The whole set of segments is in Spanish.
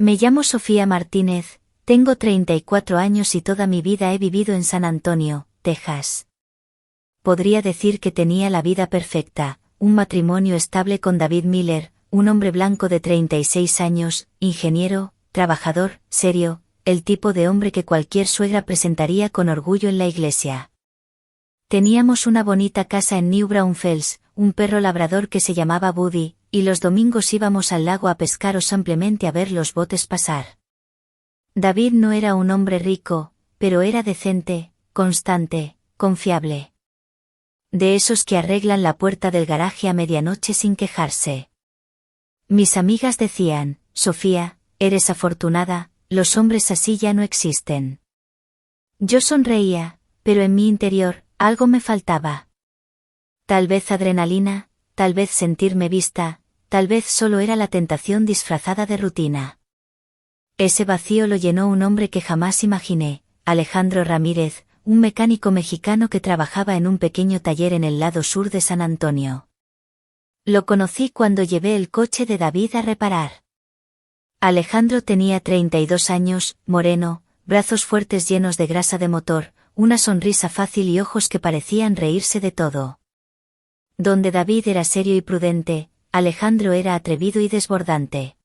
Me llamo Sofía Martínez, tengo 34 años y toda mi vida he vivido en San Antonio, Texas. Podría decir que tenía la vida perfecta, un matrimonio estable con David Miller, un hombre blanco de 36 años, ingeniero, trabajador, serio, el tipo de hombre que cualquier suegra presentaría con orgullo en la iglesia. Teníamos una bonita casa en New Braunfels, un perro labrador que se llamaba Buddy, y los domingos íbamos al lago a pescar o simplemente a ver los botes pasar. David no era un hombre rico, pero era decente, constante, confiable. De esos que arreglan la puerta del garaje a medianoche sin quejarse. Mis amigas decían, Sofía, eres afortunada, los hombres así ya no existen. Yo sonreía, pero en mi interior, algo me faltaba. Tal vez adrenalina, tal vez sentirme vista, tal vez solo era la tentación disfrazada de rutina. Ese vacío lo llenó un hombre que jamás imaginé, Alejandro Ramírez, un mecánico mexicano que trabajaba en un pequeño taller en el lado sur de San Antonio. Lo conocí cuando llevé el coche de David a reparar. Alejandro tenía 32 años, moreno, brazos fuertes llenos de grasa de motor, una sonrisa fácil y ojos que parecían reírse de todo. Donde David era serio y prudente, Alejandro era atrevido y desbordante.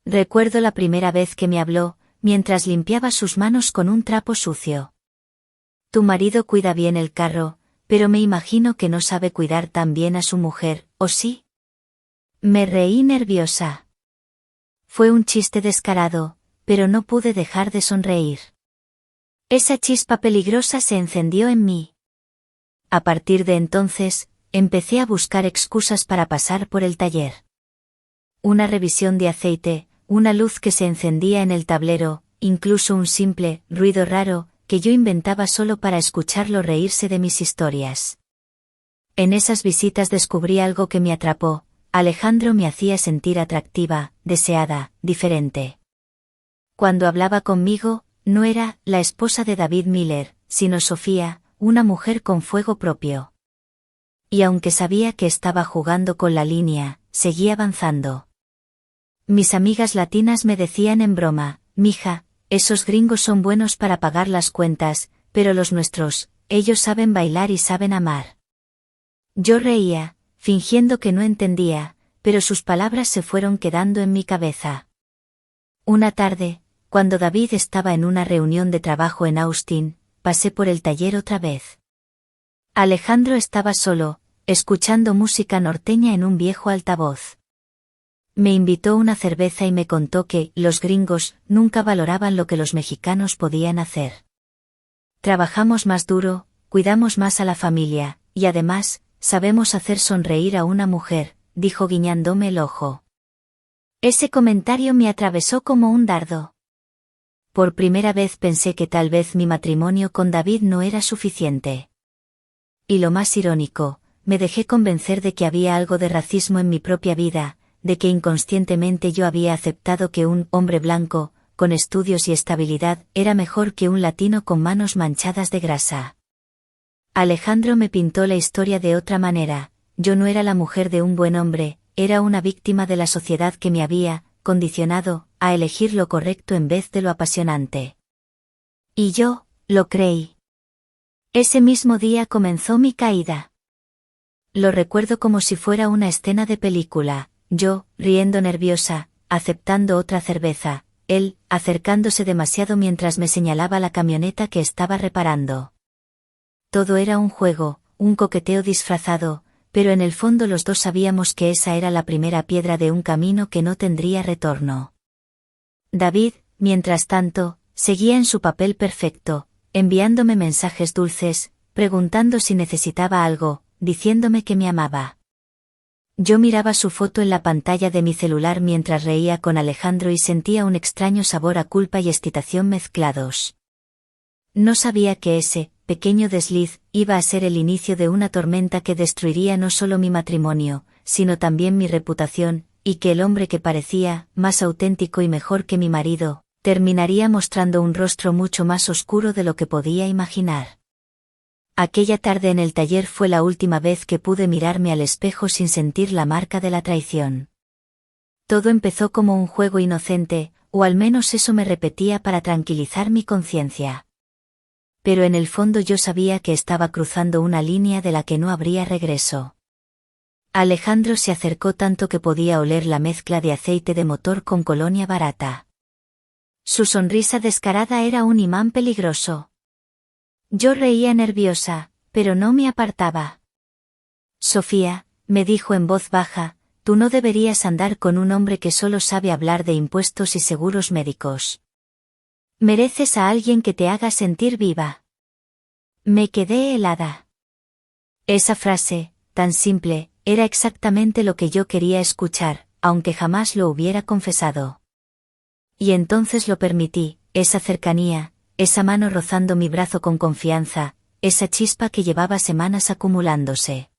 Recuerdo la primera vez que me habló, mientras limpiaba sus manos con un trapo sucio. Tu marido cuida bien el carro, pero me imagino que no sabe cuidar tan bien a su mujer, ¿o sí? Me reí nerviosa. Fue un chiste descarado, pero no pude dejar de sonreír. Esa chispa peligrosa se encendió en mí. A partir de entonces, empecé a buscar excusas para pasar por el taller. Una revisión de aceite, una luz que se encendía en el tablero, incluso un simple ruido raro, que yo inventaba solo para escucharlo reírse de mis historias. En esas visitas descubrí algo que me atrapó, Alejandro me hacía sentir atractiva, deseada, diferente. Cuando hablaba conmigo, no era la esposa de David Miller, sino Sofía, una mujer con fuego propio. Y aunque sabía que estaba jugando con la línea, seguía avanzando. Mis amigas latinas me decían en broma, mija, esos gringos son buenos para pagar las cuentas, pero los nuestros, ellos saben bailar y saben amar. Yo reía, fingiendo que no entendía, pero sus palabras se fueron quedando en mi cabeza. Una tarde, cuando David estaba en una reunión de trabajo en Austin, pasé por el taller otra vez. Alejandro estaba solo, escuchando música norteña en un viejo altavoz. Me invitó una cerveza y me contó que los gringos nunca valoraban lo que los mexicanos podían hacer. Trabajamos más duro, cuidamos más a la familia, y además, sabemos hacer sonreír a una mujer, dijo guiñándome el ojo. Ese comentario me atravesó como un dardo. Por primera vez pensé que tal vez mi matrimonio con David no era suficiente. Y lo más irónico, me dejé convencer de que había algo de racismo en mi propia vida, de que inconscientemente yo había aceptado que un hombre blanco, con estudios y estabilidad, era mejor que un latino con manos manchadas de grasa. Alejandro me pintó la historia de otra manera, yo no era la mujer de un buen hombre, era una víctima de la sociedad que me había condicionado a elegir lo correcto en vez de lo apasionante. Y yo, lo creí. Ese mismo día comenzó mi caída. Lo recuerdo como si fuera una escena de película. Yo, riendo nerviosa, aceptando otra cerveza, él, acercándose demasiado mientras me señalaba la camioneta que estaba reparando. Todo era un juego, un coqueteo disfrazado, pero en el fondo los dos sabíamos que esa era la primera piedra de un camino que no tendría retorno. David, mientras tanto, seguía en su papel perfecto, enviándome mensajes dulces, preguntando si necesitaba algo, diciéndome que me amaba. Yo miraba su foto en la pantalla de mi celular mientras reía con Alejandro y sentía un extraño sabor a culpa y excitación mezclados. No sabía que ese pequeño desliz iba a ser el inicio de una tormenta que destruiría no solo mi matrimonio, sino también mi reputación, y que el hombre que parecía más auténtico y mejor que mi marido, terminaría mostrando un rostro mucho más oscuro de lo que podía imaginar. Aquella tarde en el taller fue la última vez que pude mirarme al espejo sin sentir la marca de la traición. Todo empezó como un juego inocente, o al menos eso me repetía para tranquilizar mi conciencia. Pero en el fondo yo sabía que estaba cruzando una línea de la que no habría regreso. Alejandro se acercó tanto que podía oler la mezcla de aceite de motor con colonia barata. Su sonrisa descarada era un imán peligroso. Yo reía nerviosa, pero no me apartaba. Sofía, me dijo en voz baja, tú no deberías andar con un hombre que solo sabe hablar de impuestos y seguros médicos. Mereces a alguien que te haga sentir viva. Me quedé helada. Esa frase, tan simple, era exactamente lo que yo quería escuchar, aunque jamás lo hubiera confesado. Y entonces lo permití, esa cercanía, esa mano rozando mi brazo con confianza, esa chispa que llevaba semanas acumulándose.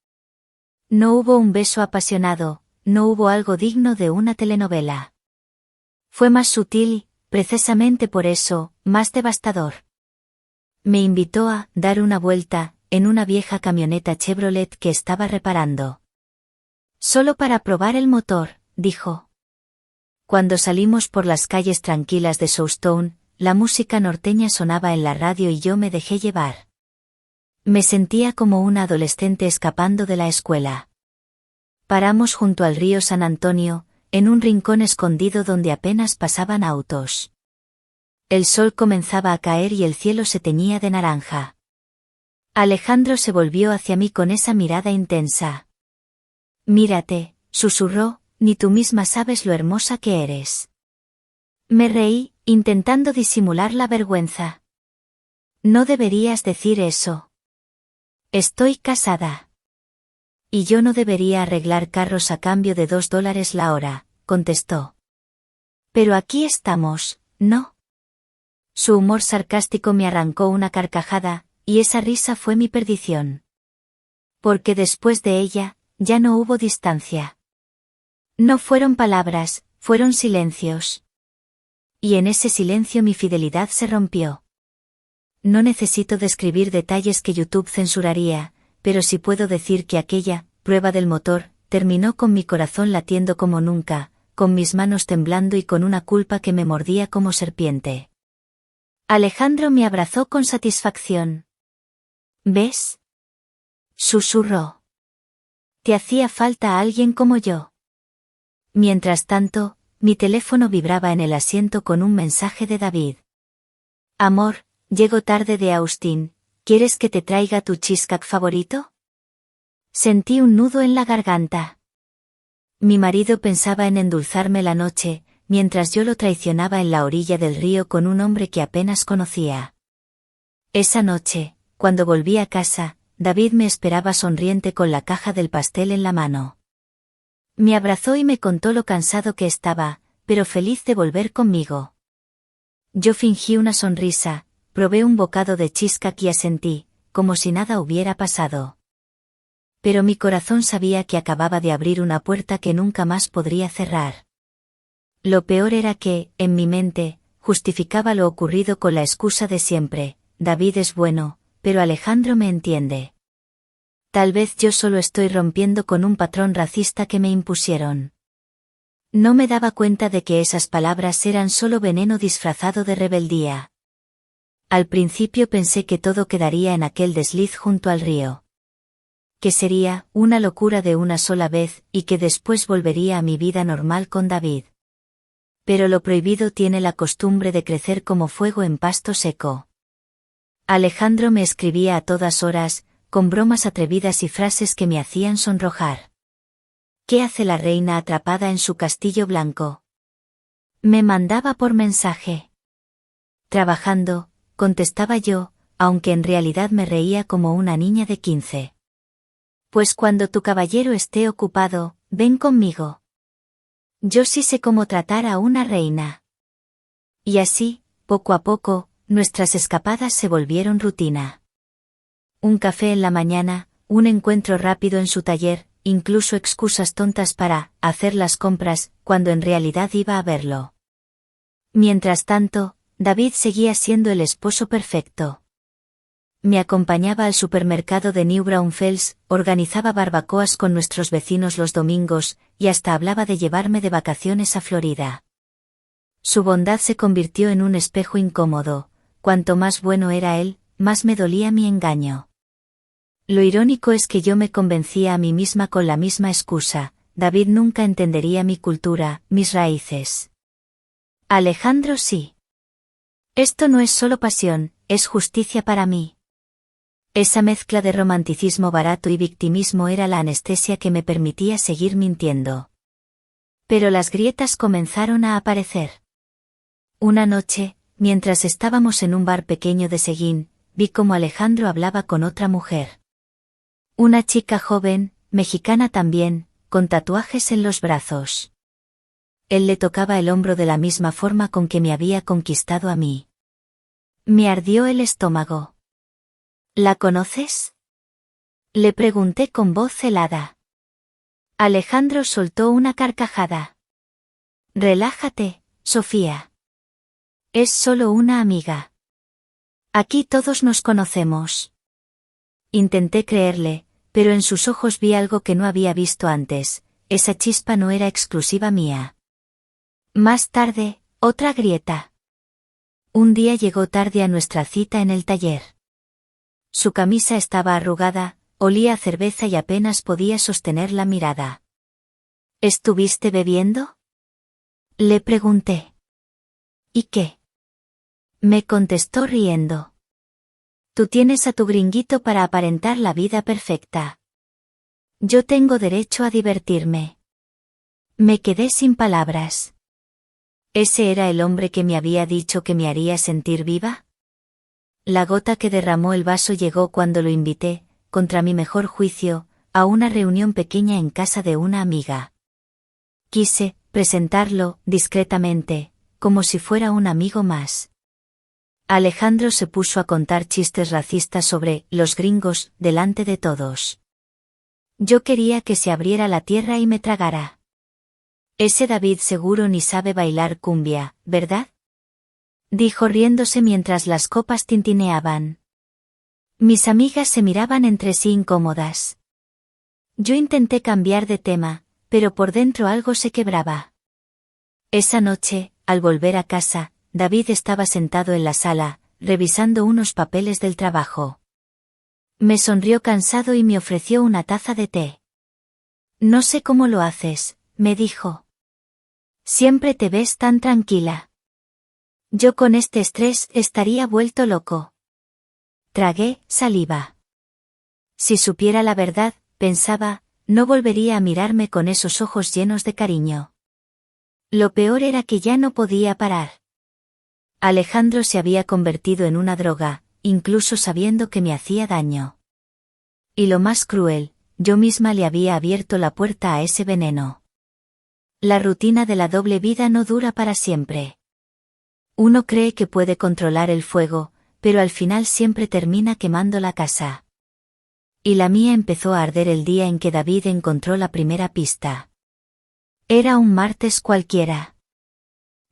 No hubo un beso apasionado, no hubo algo digno de una telenovela. Fue más sutil, precisamente por eso, más devastador. Me invitó a dar una vuelta, en una vieja camioneta Chevrolet que estaba reparando. Solo para probar el motor, dijo. Cuando salimos por las calles tranquilas de Southtown, la música norteña sonaba en la radio y yo me dejé llevar. Me sentía como una adolescente escapando de la escuela. Paramos junto al río San Antonio, en un rincón escondido donde apenas pasaban autos. El sol comenzaba a caer y el cielo se teñía de naranja. Alejandro se volvió hacia mí con esa mirada intensa. Mírate, susurró, ni tú misma sabes lo hermosa que eres. Me reí, intentando disimular la vergüenza. No deberías decir eso. Estoy casada. Y yo no debería arreglar carros a cambio de $2 la hora, contestó. Pero aquí estamos, ¿no? Su humor sarcástico me arrancó una carcajada, y esa risa fue mi perdición. Porque después de ella, ya no hubo distancia. No fueron palabras, fueron silencios. Y en ese silencio mi fidelidad se rompió. No necesito describir detalles que YouTube censuraría, pero sí puedo decir que aquella prueba del motor terminó con mi corazón latiendo como nunca, con mis manos temblando y con una culpa que me mordía como serpiente. Alejandro me abrazó con satisfacción. ¿Ves? Susurró. Te hacía falta alguien como yo. Mientras tanto, mi teléfono vibraba en el asiento con un mensaje de David. Amor, llego tarde de Austin, ¿quieres que te traiga tu cheesecake favorito? Sentí un nudo en la garganta. Mi marido pensaba en endulzarme la noche, mientras yo lo traicionaba en la orilla del río con un hombre que apenas conocía. Esa noche, cuando volví a casa, David me esperaba sonriente con la caja del pastel en la mano. Me abrazó y me contó lo cansado que estaba, pero feliz de volver conmigo. Yo fingí una sonrisa, probé un bocado de cheesecake y asentí, como si nada hubiera pasado. Pero mi corazón sabía que acababa de abrir una puerta que nunca más podría cerrar. Lo peor era que, en mi mente, justificaba lo ocurrido con la excusa de siempre, David es bueno, pero Alejandro me entiende. Tal vez yo solo estoy rompiendo con un patrón racista que me impusieron. No me daba cuenta de que esas palabras eran solo veneno disfrazado de rebeldía. Al principio pensé que todo quedaría en aquel desliz junto al río. Que sería una locura de una sola vez y que después volvería a mi vida normal con David. Pero lo prohibido tiene la costumbre de crecer como fuego en pasto seco. Alejandro me escribía a todas horas, con bromas atrevidas y frases que me hacían sonrojar. ¿Qué hace la reina atrapada en su castillo blanco? Me mandaba por mensaje. Trabajando, contestaba yo, aunque en realidad me reía como una niña de 15. Pues cuando tu caballero esté ocupado, ven conmigo. Yo sí sé cómo tratar a una reina. Y así, poco a poco, nuestras escapadas se volvieron rutina. Un café en la mañana, un encuentro rápido en su taller, incluso excusas tontas para hacer las compras, cuando en realidad iba a verlo. Mientras tanto, David seguía siendo el esposo perfecto. Me acompañaba al supermercado de New Braunfels, organizaba barbacoas con nuestros vecinos los domingos, y hasta hablaba de llevarme de vacaciones a Florida. Su bondad se convirtió en un espejo incómodo. Cuanto más bueno era él, más me dolía mi engaño. Lo irónico es que yo me convencía a mí misma con la misma excusa: David nunca entendería mi cultura, mis raíces. Alejandro sí. Esto no es solo pasión, es justicia para mí. Esa mezcla de romanticismo barato y victimismo era la anestesia que me permitía seguir mintiendo. Pero las grietas comenzaron a aparecer. Una noche, mientras estábamos en un bar pequeño de Seguín, vi cómo Alejandro hablaba con otra mujer. Una chica joven, mexicana también, con tatuajes en los brazos. Él le tocaba el hombro de la misma forma con que me había conquistado a mí. Me ardió el estómago. ¿La conoces?, le pregunté con voz helada. Alejandro soltó una carcajada. Relájate, Sofía. Es solo una amiga. Aquí todos nos conocemos. Intenté creerle, pero en sus ojos vi algo que no había visto antes: esa chispa no era exclusiva mía. Más tarde, otra grieta. Un día llegó tarde a nuestra cita en el taller. Su camisa estaba arrugada, olía a cerveza y apenas podía sostener la mirada. ¿Estuviste bebiendo?, le pregunté. ¿Y qué?, me contestó riendo. Tú tienes a tu gringuito para aparentar la vida perfecta. Yo tengo derecho a divertirme. Me quedé sin palabras. ¿Ese era el hombre que me había dicho que me haría sentir viva? La gota que derramó el vaso llegó cuando lo invité, contra mi mejor juicio, a una reunión pequeña en casa de una amiga. Quise presentarlo discretamente, como si fuera un amigo más. Alejandro se puso a contar chistes racistas sobre los gringos delante de todos. Yo quería que se abriera la tierra y me tragara. Ese David seguro ni sabe bailar cumbia, ¿verdad?, dijo riéndose mientras las copas tintineaban. Mis amigas se miraban entre sí incómodas. Yo intenté cambiar de tema, pero por dentro algo se quebraba. Esa noche, al volver a casa, David estaba sentado en la sala, revisando unos papeles del trabajo. Me sonrió cansado y me ofreció una taza de té. No sé cómo lo haces, me dijo. Siempre te ves tan tranquila. Yo con este estrés estaría vuelto loco. Tragué saliva. Si supiera la verdad, pensaba, no volvería a mirarme con esos ojos llenos de cariño. Lo peor era que ya no podía parar. Alejandro se había convertido en una droga, incluso sabiendo que me hacía daño. Y lo más cruel, yo misma le había abierto la puerta a ese veneno. La rutina de la doble vida no dura para siempre. Uno cree que puede controlar el fuego, pero al final siempre termina quemando la casa. Y la mía empezó a arder el día en que David encontró la primera pista. Era un martes cualquiera.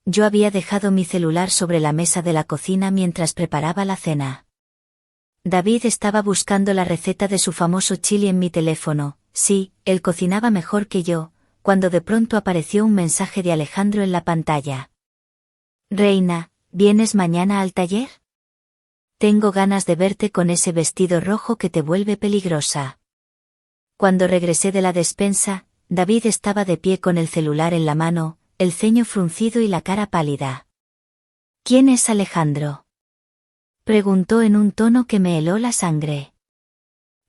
Yo había dejado mi celular sobre la mesa de la cocina mientras preparaba la cena. David estaba buscando la receta de su famoso chili en mi teléfono. Sí, él cocinaba mejor que yo, cuando de pronto apareció un mensaje de Alejandro en la pantalla. Reina, ¿vienes mañana al taller? Tengo ganas de verte con ese vestido rojo que te vuelve peligrosa. Cuando regresé de la despensa, David estaba de pie con el celular en la mano, el ceño fruncido y la cara pálida. ¿Quién es Alejandro?, preguntó en un tono que me heló la sangre.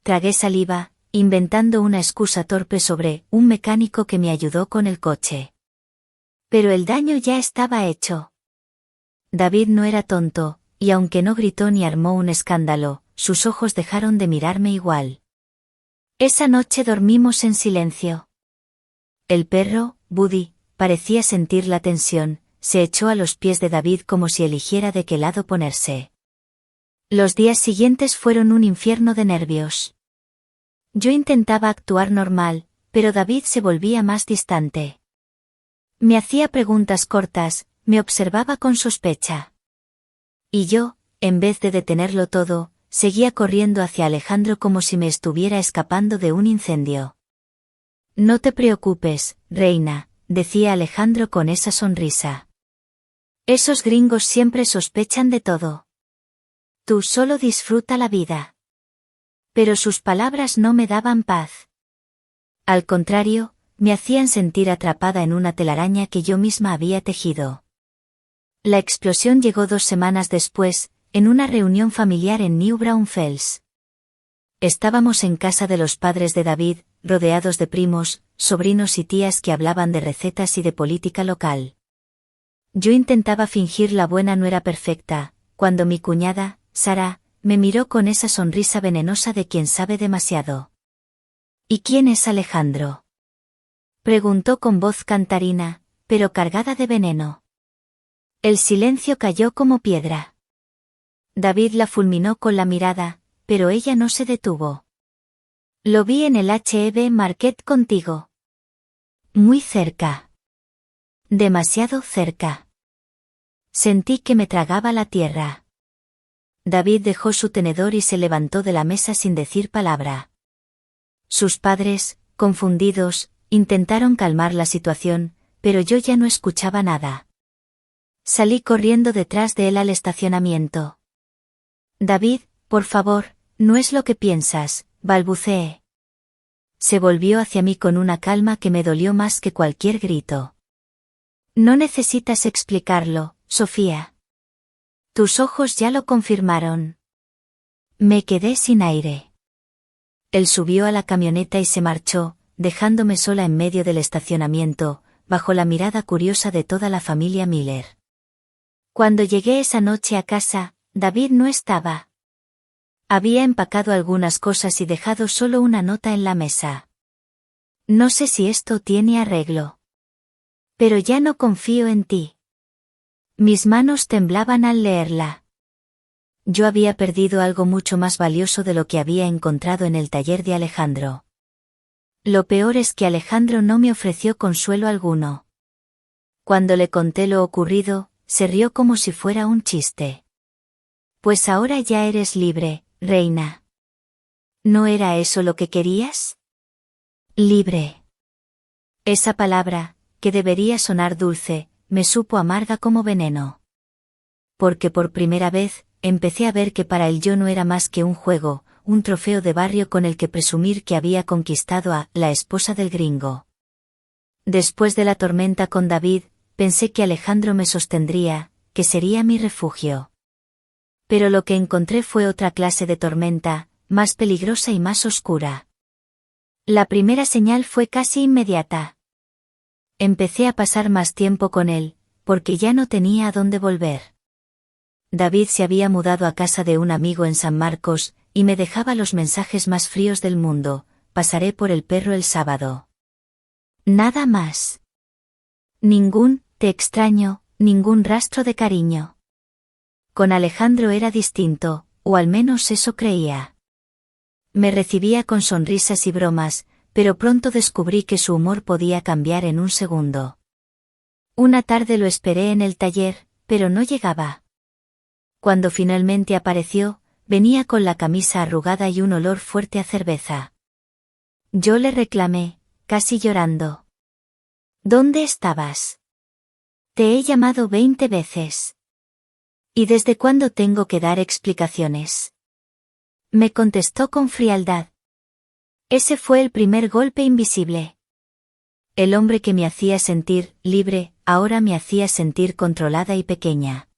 Tragué saliva, inventando una excusa torpe sobre un mecánico que me ayudó con el coche. Pero el daño ya estaba hecho. David no era tonto, y aunque no gritó ni armó un escándalo, sus ojos dejaron de mirarme igual. Esa noche dormimos en silencio. El perro, Buddy, parecía sentir la tensión, se echó a los pies de David como si eligiera de qué lado ponerse. Los días siguientes fueron un infierno de nervios. Yo intentaba actuar normal, pero David se volvía más distante. Me hacía preguntas cortas, me observaba con sospecha. Y yo, en vez de detenerlo todo, seguía corriendo hacia Alejandro como si me estuviera escapando de un incendio. No te preocupes, reina, decía Alejandro con esa sonrisa. Esos gringos siempre sospechan de todo. Tú solo disfruta la vida. Pero sus palabras no me daban paz. Al contrario, me hacían sentir atrapada en una telaraña que yo misma había tejido. La explosión llegó 2 semanas después, en una reunión familiar en New Braunfels. Estábamos en casa de los padres de David, rodeados de primos, sobrinos y tías que hablaban de recetas y de política local. Yo intentaba fingir la buena nuera perfecta, cuando mi cuñada, Sara, me miró con esa sonrisa venenosa de quien sabe demasiado. ¿Y quién es Alejandro?, preguntó con voz cantarina, pero cargada de veneno. El silencio cayó como piedra. David la fulminó con la mirada, pero ella no se detuvo. Lo vi en el H.E.B. Market contigo. Muy cerca. Demasiado cerca. Sentí que me tragaba la tierra. David dejó su tenedor y se levantó de la mesa sin decir palabra. Sus padres, confundidos, intentaron calmar la situación, pero yo ya no escuchaba nada. Salí corriendo detrás de él al estacionamiento. David, por favor, no es lo que piensas, balbuceé. Se volvió hacia mí con una calma que me dolió más que cualquier grito. No necesitas explicarlo, Sofía. Tus ojos ya lo confirmaron. Me quedé sin aire. Él subió a la camioneta y se marchó, dejándome sola en medio del estacionamiento, bajo la mirada curiosa de toda la familia Miller. Cuando llegué esa noche a casa, David no estaba. Había empacado algunas cosas y dejado solo una nota en la mesa. No sé si esto tiene arreglo. Pero ya no confío en ti. Mis manos temblaban al leerla. Yo había perdido algo mucho más valioso de lo que había encontrado en el taller de Alejandro. Lo peor es que Alejandro no me ofreció consuelo alguno. Cuando le conté lo ocurrido, se rió como si fuera un chiste. Pues ahora ya eres libre, reina. ¿No era eso lo que querías? Libre. Esa palabra, que debería sonar dulce, me supo amarga como veneno. Porque por primera vez, empecé a ver que para él yo no era más que un juego, un trofeo de barrio con el que presumir que había conquistado a la esposa del gringo. Después de la tormenta con David, pensé que Alejandro me sostendría, que sería mi refugio. Pero lo que encontré fue otra clase de tormenta, más peligrosa y más oscura. La primera señal fue casi inmediata. Empecé a pasar más tiempo con él, porque ya no tenía a dónde volver. David se había mudado a casa de un amigo en San Marcos, y me dejaba los mensajes más fríos del mundo: pasaré por el perro el sábado. Nada más. Ningún te extraño, ningún rastro de cariño. Con Alejandro era distinto, o al menos eso creía. Me recibía con sonrisas y bromas, pero pronto descubrí que su humor podía cambiar en un segundo. Una tarde lo esperé en el taller, pero no llegaba. Cuando finalmente apareció, venía con la camisa arrugada y un olor fuerte a cerveza. Yo le reclamé, casi llorando. ¿Dónde estabas? Te he llamado 20 veces. ¿Y desde cuándo tengo que dar explicaciones? Me contestó con frialdad. Ese fue el primer golpe invisible. El hombre que me hacía sentir libre, ahora me hacía sentir controlada y pequeña.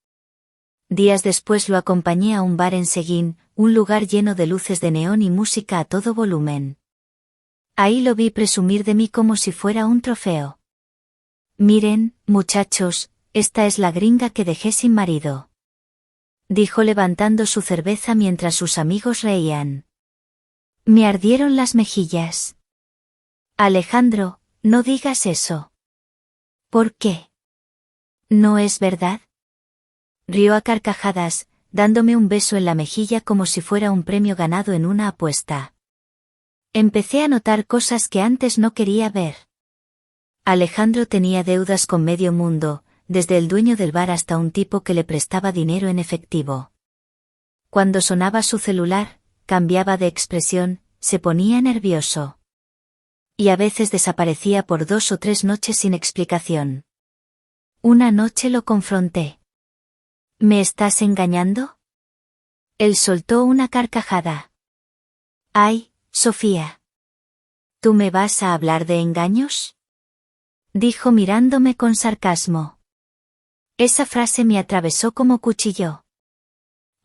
Días después lo acompañé a un bar en Seguin, un lugar lleno de luces de neón y música a todo volumen. Ahí lo vi presumir de mí como si fuera un trofeo. Miren, muchachos, esta es la gringa que dejé sin marido. Dijo levantando su cerveza mientras sus amigos reían. Me ardieron las mejillas. Alejandro, no digas eso. ¿Por qué? ¿No es verdad? Rió a carcajadas, dándome un beso en la mejilla como si fuera un premio ganado en una apuesta. Empecé a notar cosas que antes no quería ver. Alejandro tenía deudas con medio mundo, desde el dueño del bar hasta un tipo que le prestaba dinero en efectivo. Cuando sonaba su celular, cambiaba de expresión, se ponía nervioso. Y a veces desaparecía por 2 o 3 noches sin explicación. Una noche lo confronté. ¿Me estás engañando? Él soltó una carcajada. Ay, Sofía. ¿Tú me vas a hablar de engaños? Dijo mirándome con sarcasmo. Esa frase me atravesó como cuchillo.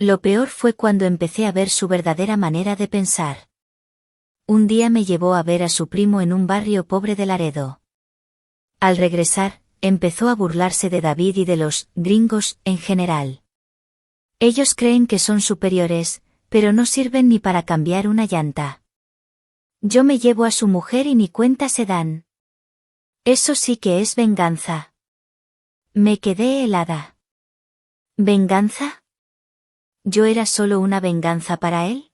Lo peor fue cuando empecé a ver su verdadera manera de pensar. Un día me llevó a ver a su primo en un barrio pobre de Laredo. Al regresar, empezó a burlarse de David y de los gringos en general. Ellos creen que son superiores, pero no sirven ni para cambiar una llanta. Yo me llevo a su mujer y ni cuenta se dan. Eso sí que es venganza. Me quedé helada. ¿Venganza? ¿Yo era solo una venganza para él?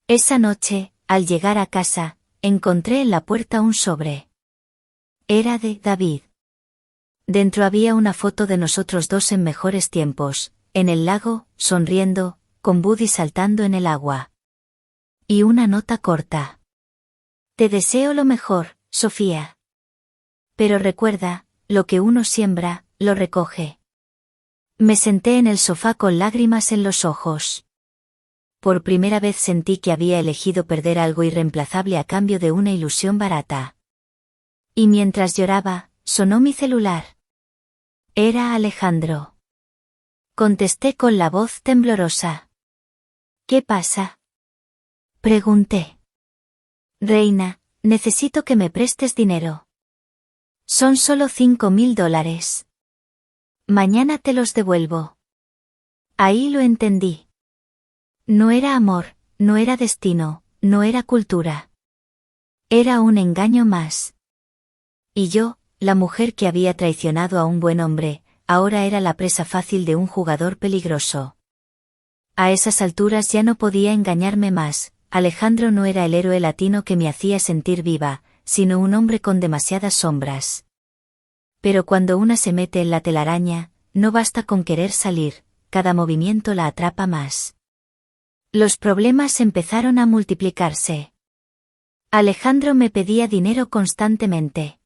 Esa noche, al llegar a casa, encontré en la puerta un sobre. Era de David. Dentro había una foto de nosotros dos en mejores tiempos, en el lago, sonriendo, con Buddy saltando en el agua. Y una nota corta. Te deseo lo mejor, Sofía. Pero recuerda, lo que uno siembra, lo recoge. Me senté en el sofá con lágrimas en los ojos. Por primera vez sentí que había elegido perder algo irreemplazable a cambio de una ilusión barata. Y mientras lloraba, sonó mi celular. Era Alejandro. Contesté con la voz temblorosa. ¿Qué pasa? Pregunté. Reina, necesito que me prestes dinero. Son solo $5.000. Mañana te los devuelvo. Ahí lo entendí. No era amor, no era destino, no era cultura. Era un engaño más. Y yo, la mujer que había traicionado a un buen hombre, ahora era la presa fácil de un jugador peligroso. A esas alturas ya no podía engañarme más. Alejandro no era el héroe latino que me hacía sentir viva, sino un hombre con demasiadas sombras. Pero cuando una se mete en la telaraña, no basta con querer salir, cada movimiento la atrapa más. Los problemas empezaron a multiplicarse. Alejandro me pedía dinero constantemente.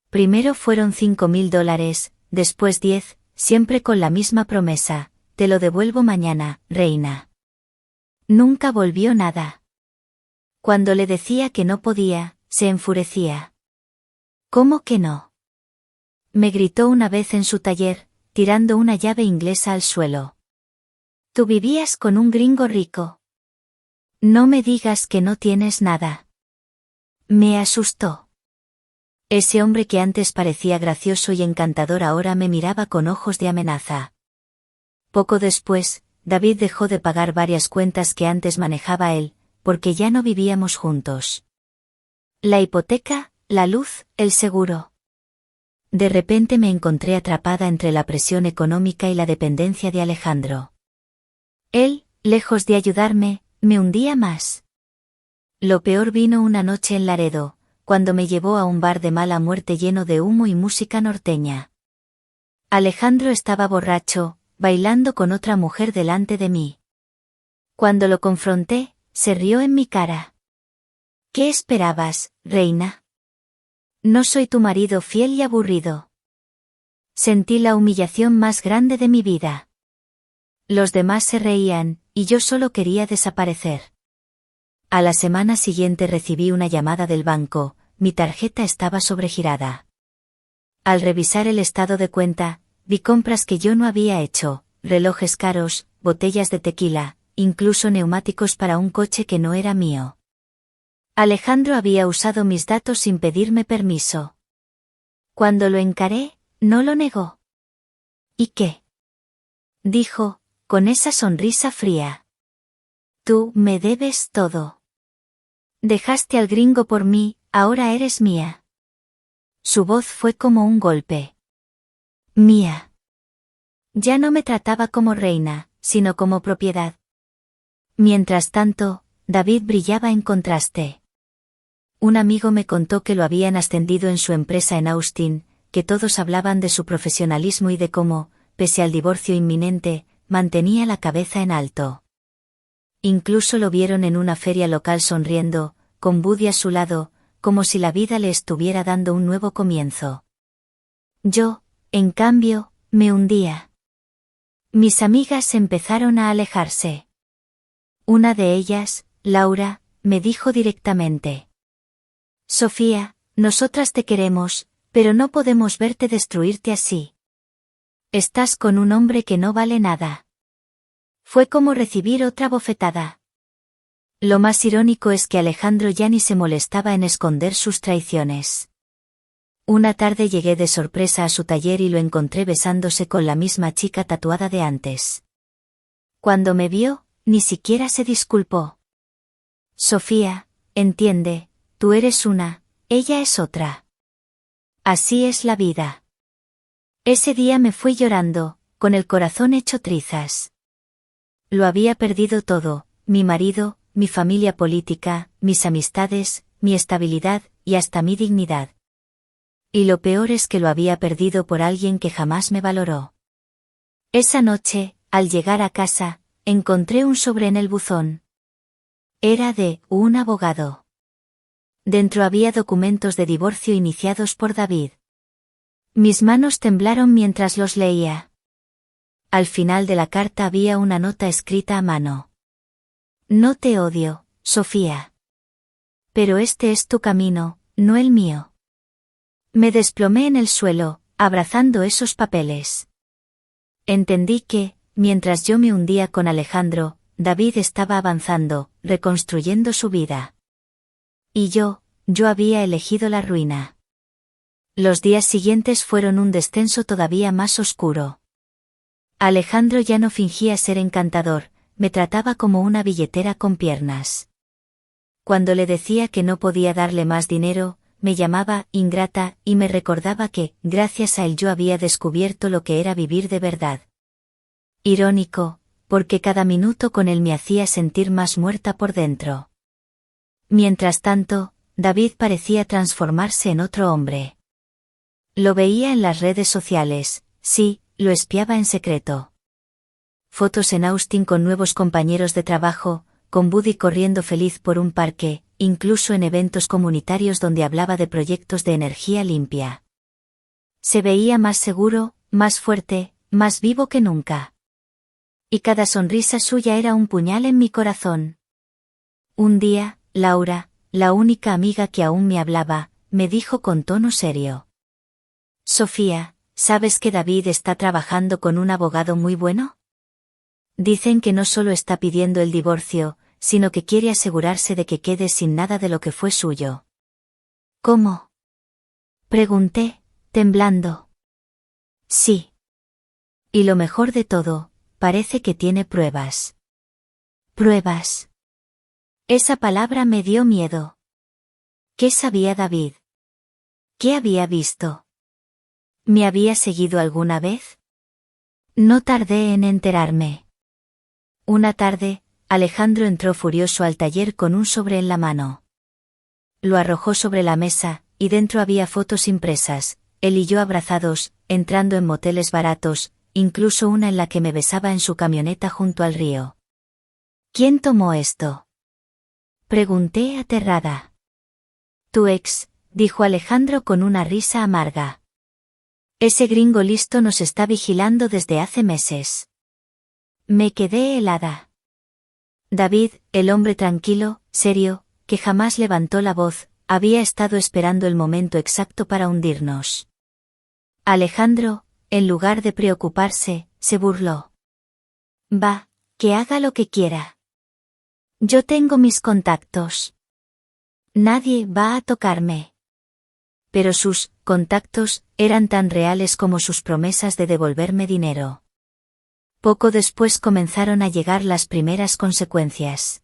Primero fueron $5.000, después 10, siempre con la misma promesa, te lo devuelvo mañana, reina. Nunca volvió nada. Cuando le decía que no podía, se enfurecía. ¿Cómo que no? Me gritó una vez en su taller, tirando una llave inglesa al suelo. Tú vivías con un gringo rico. No me digas que no tienes nada. Me asustó. Ese hombre que antes parecía gracioso y encantador ahora me miraba con ojos de amenaza. Poco después, David dejó de pagar varias cuentas que antes manejaba él, porque ya no vivíamos juntos. La hipoteca, la luz, el seguro. De repente me encontré atrapada entre la presión económica y la dependencia de Alejandro. Él, lejos de ayudarme, me hundía más. Lo peor vino una noche en Laredo, cuando me llevó a un bar de mala muerte lleno de humo y música norteña. Alejandro estaba borracho, bailando con otra mujer delante de mí. Cuando lo confronté, se rió en mi cara. ¿Qué esperabas, reina? No soy tu marido fiel y aburrido. Sentí la humillación más grande de mi vida. Los demás se reían, y yo solo quería desaparecer. A la semana siguiente recibí una llamada del banco, mi tarjeta estaba sobregirada. Al revisar el estado de cuenta, vi compras que yo no había hecho, relojes caros, botellas de tequila, incluso neumáticos para un coche que no era mío. Alejandro había usado mis datos sin pedirme permiso. Cuando lo encaré, no lo negó. ¿Y qué? Dijo, con esa sonrisa fría. Tú me debes todo. Dejaste al gringo por mí, ahora eres mía. Su voz fue como un golpe. Mía. Ya no me trataba como reina, sino como propiedad. Mientras tanto, David brillaba en contraste. Un amigo me contó que lo habían ascendido en su empresa en Austin, que todos hablaban de su profesionalismo y de cómo, pese al divorcio inminente, mantenía la cabeza en alto. Incluso lo vieron en una feria local sonriendo, con Buddy a su lado, como si la vida le estuviera dando un nuevo comienzo. Yo, en cambio, me hundía. Mis amigas empezaron a alejarse. Una de ellas, Laura, me dijo directamente: Sofía, nosotras te queremos, pero no podemos verte destruirte así. Estás con un hombre que no vale nada. Fue como recibir otra bofetada. Lo más irónico es que Alejandro ya ni se molestaba en esconder sus traiciones. Una tarde llegué de sorpresa a su taller y lo encontré besándose con la misma chica tatuada de antes. Cuando me vio, ni siquiera se disculpó. Sofía, entiende, tú eres una, ella es otra. Así es la vida. Ese día me fui llorando, con el corazón hecho trizas. Lo había perdido todo, mi marido, mi familia política, mis amistades, mi estabilidad, y hasta mi dignidad. Y lo peor es que lo había perdido por alguien que jamás me valoró. Esa noche, al llegar a casa, encontré un sobre en el buzón. Era de un abogado. Dentro había documentos de divorcio iniciados por David. Mis manos temblaron mientras los leía. Al final de la carta había una nota escrita a mano. No te odio, Sofía. Pero este es tu camino, no el mío. Me desplomé en el suelo, abrazando esos papeles. Entendí que, mientras yo me hundía con Alejandro, David estaba avanzando, reconstruyendo su vida. Y yo había elegido la ruina. Los días siguientes fueron un descenso todavía más oscuro. Alejandro ya no fingía ser encantador, me trataba como una billetera con piernas. Cuando le decía que no podía darle más dinero, me llamaba ingrata y me recordaba que, gracias a él yo había descubierto lo que era vivir de verdad. Irónico, porque cada minuto con él me hacía sentir más muerta por dentro. Mientras tanto, David parecía transformarse en otro hombre. Lo veía en las redes sociales, sí, lo espiaba en secreto. Fotos en Austin con nuevos compañeros de trabajo, con Buddy corriendo feliz por un parque, incluso en eventos comunitarios donde hablaba de proyectos de energía limpia. Se veía más seguro, más fuerte, más vivo que nunca. Y cada sonrisa suya era un puñal en mi corazón. Un día, Laura, la única amiga que aún me hablaba, me dijo con tono serio: Sofía, ¿sabes que David está trabajando con un abogado muy bueno? Dicen que no solo está pidiendo el divorcio, sino que quiere asegurarse de que quede sin nada de lo que fue suyo. ¿Cómo? Pregunté, temblando. Sí. Y lo mejor de todo, parece que tiene pruebas. ¿Pruebas? Esa palabra me dio miedo. ¿Qué sabía David? ¿Qué había visto? ¿Me había seguido alguna vez? No tardé en enterarme. Una tarde, Alejandro entró furioso al taller con un sobre en la mano. Lo arrojó sobre la mesa, y dentro había fotos impresas, él y yo abrazados, entrando en moteles baratos, incluso una en la que me besaba en su camioneta junto al río. ¿Quién tomó esto? Pregunté aterrada. Tu ex, dijo Alejandro con una risa amarga. Ese gringo listo nos está vigilando desde hace meses. Me quedé helada. David, el hombre tranquilo, serio, que jamás levantó la voz, había estado esperando el momento exacto para hundirnos. Alejandro, en lugar de preocuparse, se burló. Va, que haga lo que quiera. Yo tengo mis contactos. Nadie va a tocarme. Pero sus contactos eran tan reales como sus promesas de devolverme dinero. Poco después comenzaron a llegar las primeras consecuencias.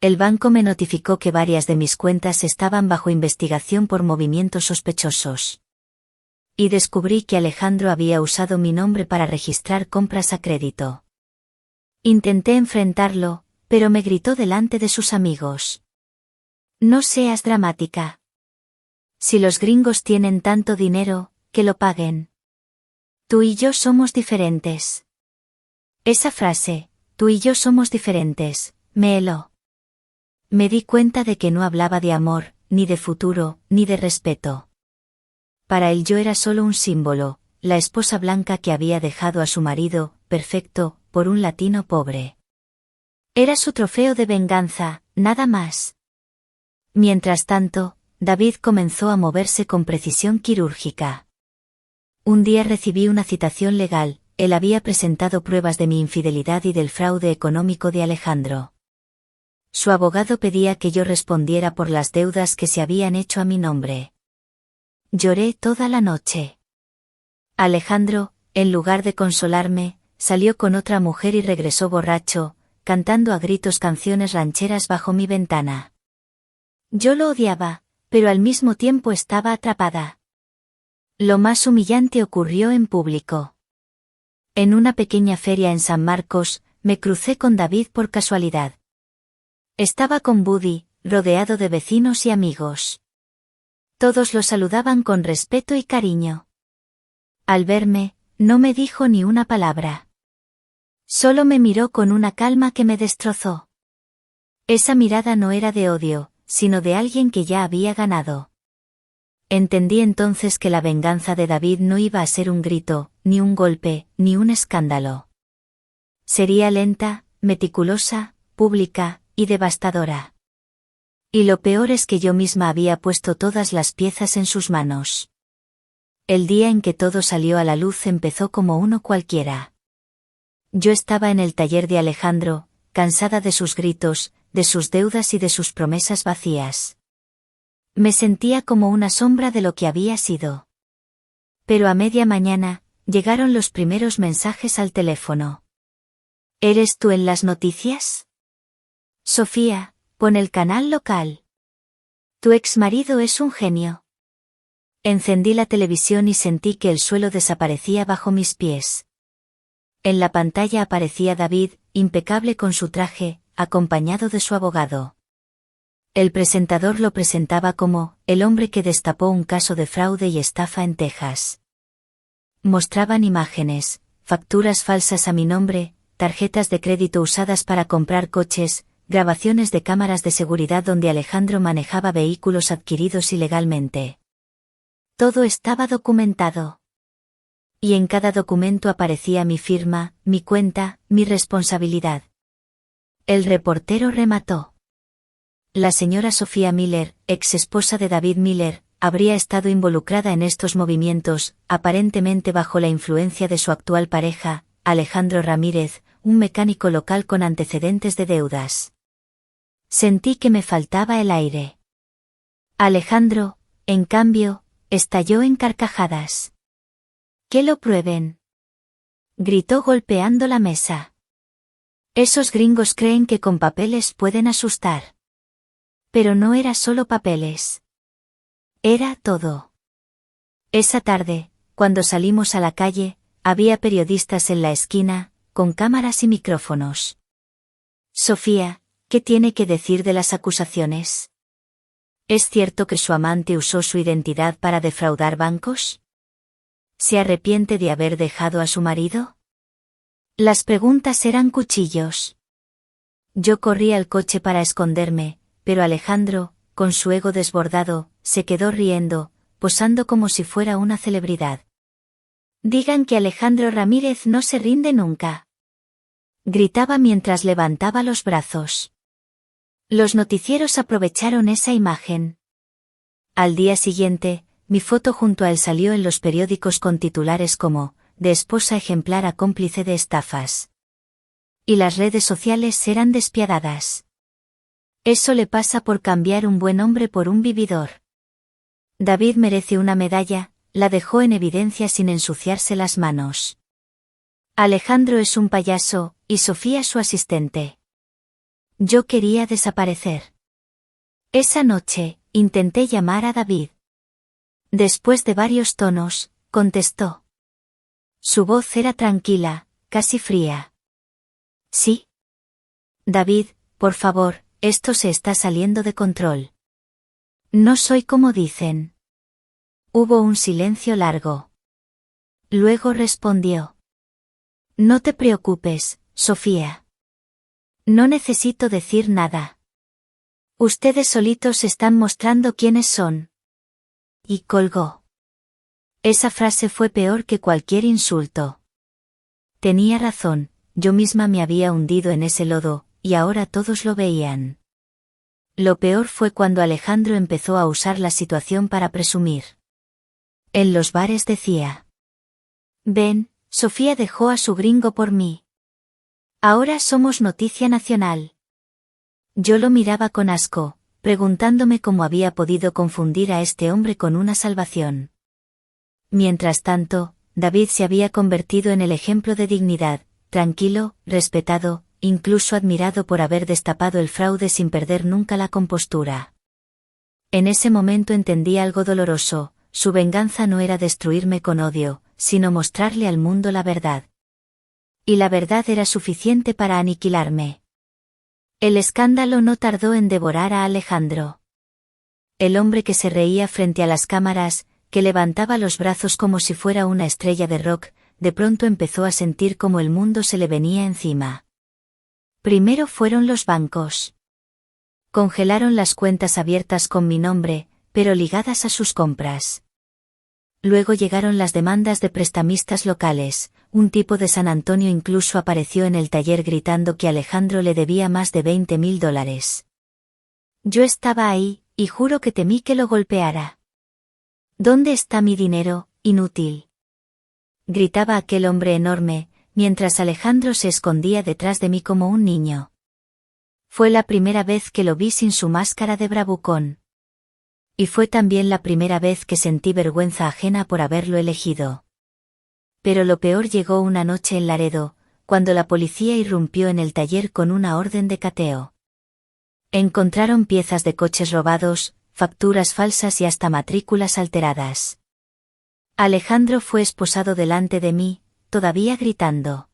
El banco me notificó que varias de mis cuentas estaban bajo investigación por movimientos sospechosos. Y descubrí que Alejandro había usado mi nombre para registrar compras a crédito. Intenté enfrentarlo, pero me gritó delante de sus amigos. No seas dramática. Si los gringos tienen tanto dinero, que lo paguen. Tú y yo somos diferentes. Esa frase, tú y yo somos diferentes, me heló. Me di cuenta de que no hablaba de amor, ni de futuro, ni de respeto. Para él yo era solo un símbolo, la esposa blanca que había dejado a su marido, perfecto, por un latino pobre. Era su trofeo de venganza, nada más. Mientras tanto, David comenzó a moverse con precisión quirúrgica. Un día recibí una citación legal, él había presentado pruebas de mi infidelidad y del fraude económico de Alejandro. Su abogado pedía que yo respondiera por las deudas que se habían hecho a mi nombre. Lloré toda la noche. Alejandro, en lugar de consolarme, salió con otra mujer y regresó borracho, cantando a gritos canciones rancheras bajo mi ventana. Yo lo odiaba, pero al mismo tiempo estaba atrapada. Lo más humillante ocurrió en público. En una pequeña feria en San Marcos, me crucé con David por casualidad. Estaba con Buddy, rodeado de vecinos y amigos. Todos lo saludaban con respeto y cariño. Al verme, no me dijo ni una palabra. Solo me miró con una calma que me destrozó. Esa mirada no era de odio, sino de alguien que ya había ganado. Entendí entonces que la venganza de David no iba a ser un grito, ni un golpe, ni un escándalo. Sería lenta, meticulosa, pública y devastadora. Y lo peor es que yo misma había puesto todas las piezas en sus manos. El día en que todo salió a la luz empezó como uno cualquiera. Yo estaba en el taller de Alejandro, cansada de sus gritos, de sus deudas y de sus promesas vacías. Me sentía como una sombra de lo que había sido. Pero a media mañana, llegaron los primeros mensajes al teléfono. ¿Eres tú en las noticias? Sofía, pon el canal local. Tu exmarido es un genio. Encendí la televisión y sentí que el suelo desaparecía bajo mis pies. En la pantalla aparecía David, impecable con su traje, acompañado de su abogado. El presentador lo presentaba como el hombre que destapó un caso de fraude y estafa en Texas. Mostraban imágenes, facturas falsas a mi nombre, tarjetas de crédito usadas para comprar coches, grabaciones de cámaras de seguridad donde Alejandro manejaba vehículos adquiridos ilegalmente. Todo estaba documentado. Y en cada documento aparecía mi firma, mi cuenta, mi responsabilidad. El reportero remató. La señora Sofía Miller, ex esposa de David Miller, habría estado involucrada en estos movimientos, aparentemente bajo la influencia de su actual pareja, Alejandro Ramírez, un mecánico local con antecedentes de deudas. Sentí que me faltaba el aire. Alejandro, en cambio, estalló en carcajadas. ¡Que lo prueben!, gritó golpeando la mesa. Esos gringos creen que con papeles pueden asustar. Pero no era solo papeles. Era todo. Esa tarde, cuando salimos a la calle, había periodistas en la esquina, con cámaras y micrófonos. Sofía, ¿qué tiene que decir de las acusaciones? ¿Es cierto que su amante usó su identidad para defraudar bancos? ¿Se arrepiente de haber dejado a su marido? Las preguntas eran cuchillos. Yo corrí al coche para esconderme, pero Alejandro, con su ego desbordado, se quedó riendo, posando como si fuera una celebridad. Digan que Alejandro Ramírez no se rinde nunca. Gritaba mientras levantaba los brazos. Los noticieros aprovecharon esa imagen. Al día siguiente, mi foto junto a él salió en los periódicos con titulares como, de esposa ejemplar a cómplice de estafas. Y las redes sociales eran despiadadas. Eso le pasa por cambiar un buen hombre por un vividor. David merece una medalla, la dejó en evidencia sin ensuciarse las manos. Alejandro es un payaso, y Sofía su asistente. Yo quería desaparecer. Esa noche, intenté llamar a David. Después de varios tonos, contestó. Su voz era tranquila, casi fría. ¿Sí? David, por favor, esto se está saliendo de control. No soy como dicen. Hubo un silencio largo. Luego respondió. No te preocupes, Sofía. No necesito decir nada. Ustedes solitos están mostrando quiénes son. Y colgó. Esa frase fue peor que cualquier insulto. Tenía razón, yo misma me había hundido en ese lodo, y ahora todos lo veían. Lo peor fue cuando Alejandro empezó a usar la situación para presumir. En los bares decía: «Ven, Sofía dejó a su gringo por mí. Ahora somos noticia nacional». Yo lo miraba con asco, preguntándome cómo había podido confundir a este hombre con una salvación. Mientras tanto, David se había convertido en el ejemplo de dignidad, tranquilo, respetado, incluso admirado por haber destapado el fraude sin perder nunca la compostura. En ese momento entendí algo doloroso: su venganza no era destruirme con odio, sino mostrarle al mundo la verdad. Y la verdad era suficiente para aniquilarme. El escándalo no tardó en devorar a Alejandro. El hombre que se reía frente a las cámaras, que levantaba los brazos como si fuera una estrella de rock, de pronto empezó a sentir como el mundo se le venía encima. Primero fueron los bancos. Congelaron las cuentas abiertas con mi nombre, pero ligadas a sus compras. Luego llegaron las demandas de prestamistas locales. Un tipo de San Antonio incluso apareció en el taller gritando que Alejandro le debía más de $20.000. Yo estaba ahí, y juro que temí que lo golpeara. «¿Dónde está mi dinero, inútil?», gritaba aquel hombre enorme, mientras Alejandro se escondía detrás de mí como un niño. Fue la primera vez que lo vi sin su máscara de bravucón. Y fue también la primera vez que sentí vergüenza ajena por haberlo elegido. Pero lo peor llegó una noche en Laredo, cuando la policía irrumpió en el taller con una orden de cateo. Encontraron piezas de coches robados, facturas falsas y hasta matrículas alteradas. Alejandro fue esposado delante de mí, todavía gritando: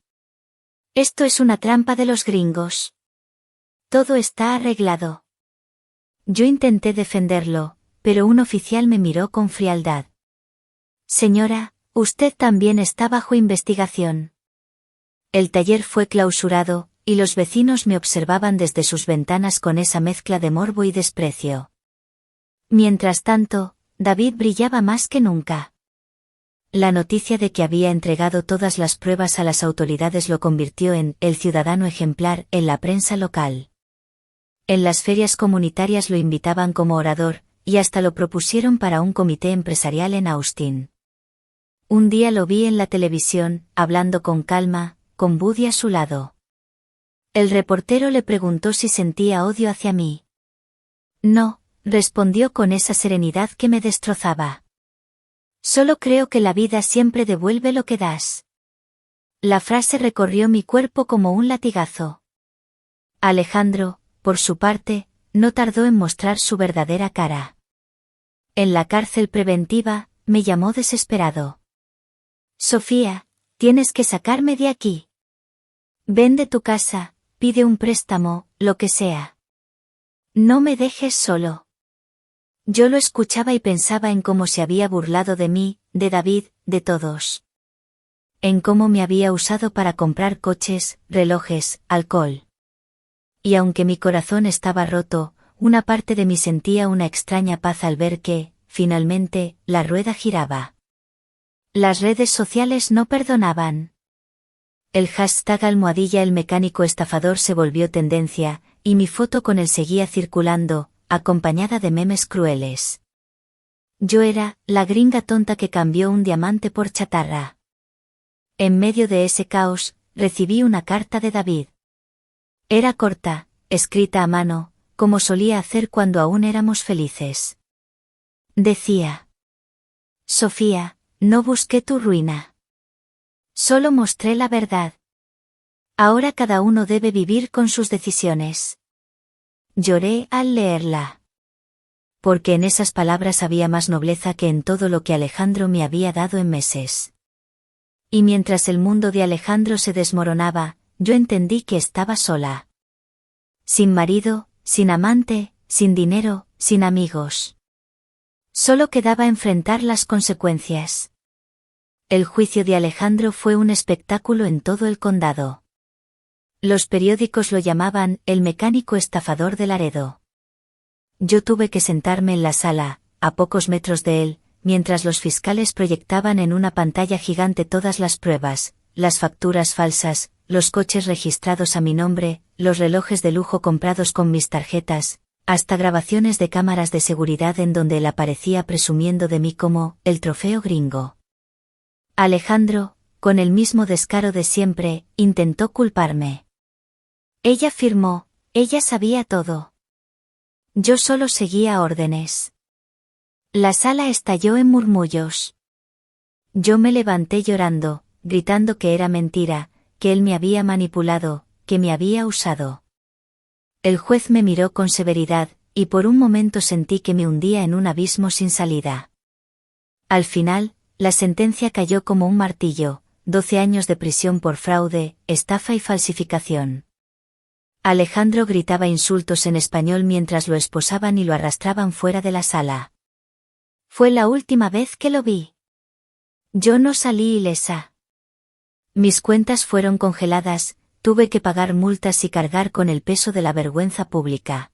«Esto es una trampa de los gringos. Todo está arreglado». Yo intenté defenderlo, pero un oficial me miró con frialdad. «Señora, usted también está bajo investigación». El taller fue clausurado, y los vecinos me observaban desde sus ventanas con esa mezcla de morbo y desprecio. Mientras tanto, David brillaba más que nunca. La noticia de que había entregado todas las pruebas a las autoridades lo convirtió en el ciudadano ejemplar en la prensa local. En las ferias comunitarias lo invitaban como orador, y hasta lo propusieron para un comité empresarial en Austin. Un día lo vi en la televisión, hablando con calma, con Buddy a su lado. El reportero le preguntó si sentía odio hacia mí. «No», respondió con esa serenidad que me destrozaba. «Solo creo que la vida siempre devuelve lo que das». La frase recorrió mi cuerpo como un latigazo. Alejandro, por su parte, no tardó en mostrar su verdadera cara. En la cárcel preventiva, me llamó desesperado. «Sofía, tienes que sacarme de aquí. Vende tu casa, pide un préstamo, lo que sea. No me dejes solo». Yo lo escuchaba y pensaba en cómo se había burlado de mí, de David, de todos. En cómo me había usado para comprar coches, relojes, alcohol. Y aunque mi corazón estaba roto, una parte de mí sentía una extraña paz al ver que, finalmente, la rueda giraba. Las redes sociales no perdonaban. El hashtag #el mecánico estafador se volvió tendencia, y mi foto con él seguía circulando, acompañada de memes crueles. Yo era la gringa tonta que cambió un diamante por chatarra. En medio de ese caos, recibí una carta de David. Era corta, escrita a mano, como solía hacer cuando aún éramos felices. Decía: «Sofía, no busqué tu ruina. Solo mostré la verdad. Ahora cada uno debe vivir con sus decisiones». Lloré al leerla. Porque en esas palabras había más nobleza que en todo lo que Alejandro me había dado en meses. Y mientras el mundo de Alejandro se desmoronaba, yo entendí que estaba sola. Sin marido, sin amante, sin dinero, sin amigos. Solo quedaba enfrentar las consecuencias. El juicio de Alejandro fue un espectáculo en todo el condado. Los periódicos lo llamaban el mecánico estafador de Laredo. Yo tuve que sentarme en la sala, a pocos metros de él, mientras los fiscales proyectaban en una pantalla gigante todas las pruebas, las facturas falsas, los coches registrados a mi nombre, los relojes de lujo comprados con mis tarjetas, hasta grabaciones de cámaras de seguridad en donde él aparecía presumiendo de mí como el trofeo gringo. Alejandro, con el mismo descaro de siempre, intentó culparme. Ella afirmó, ella sabía todo. Yo solo seguía órdenes. La sala estalló en murmullos. Yo me levanté llorando, gritando que era mentira, que él me había manipulado, que me había usado. El juez me miró con severidad, y por un momento sentí que me hundía en un abismo sin salida. Al final, la sentencia cayó como un martillo, 12 años de prisión por fraude, estafa y falsificación. Alejandro gritaba insultos en español mientras lo esposaban y lo arrastraban fuera de la sala. Fue la última vez que lo vi. Yo no salí ilesa. Mis cuentas fueron congeladas, tuve que pagar multas y cargar con el peso de la vergüenza pública.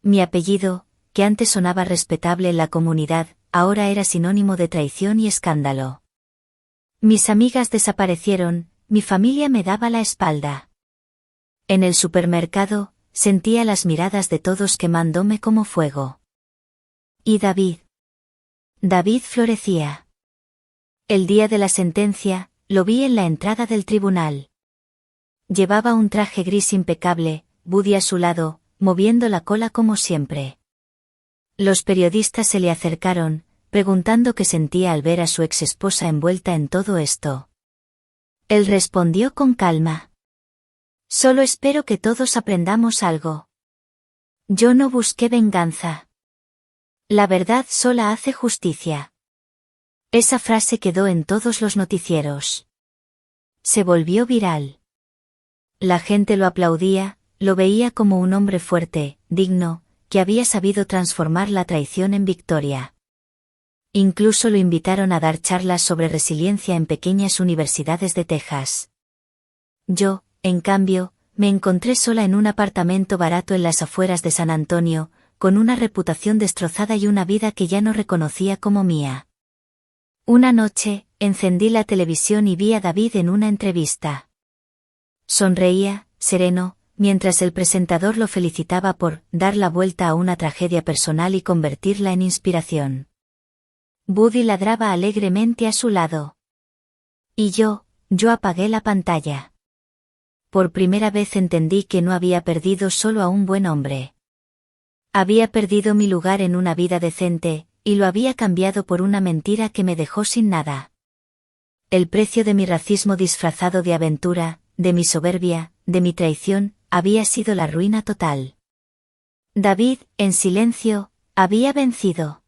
Mi apellido, que antes sonaba respetable en la comunidad, ahora era sinónimo de traición y escándalo. Mis amigas desaparecieron, mi familia me daba la espalda. En el supermercado, sentía las miradas de todos quemándome como fuego. ¿Y David? David florecía. El día de la sentencia, lo vi en la entrada del tribunal. Llevaba un traje gris impecable, Buddy a su lado, moviendo la cola como siempre. Los periodistas se le acercaron, preguntando qué sentía al ver a su exesposa envuelta en todo esto. Él respondió con calma. Solo espero que todos aprendamos algo. Yo no busqué venganza. La verdad sola hace justicia. Esa frase quedó en todos los noticieros. Se volvió viral. La gente lo aplaudía, lo veía como un hombre fuerte, digno, que había sabido transformar la traición en victoria. Incluso lo invitaron a dar charlas sobre resiliencia en pequeñas universidades de Texas. Yo, en cambio, me encontré sola en un apartamento barato en las afueras de San Antonio, con una reputación destrozada y una vida que ya no reconocía como mía. Una noche, encendí la televisión y vi a David en una entrevista. Sonreía, sereno, mientras el presentador lo felicitaba por dar la vuelta a una tragedia personal y convertirla en inspiración. Buddy ladraba alegremente a su lado. Y yo apagué la pantalla. Por primera vez entendí que no había perdido solo a un buen hombre. Había perdido mi lugar en una vida decente, y lo había cambiado por una mentira que me dejó sin nada. El precio de mi racismo disfrazado de aventura, de mi soberbia, de mi traición, había sido la ruina total. David, en silencio, había vencido.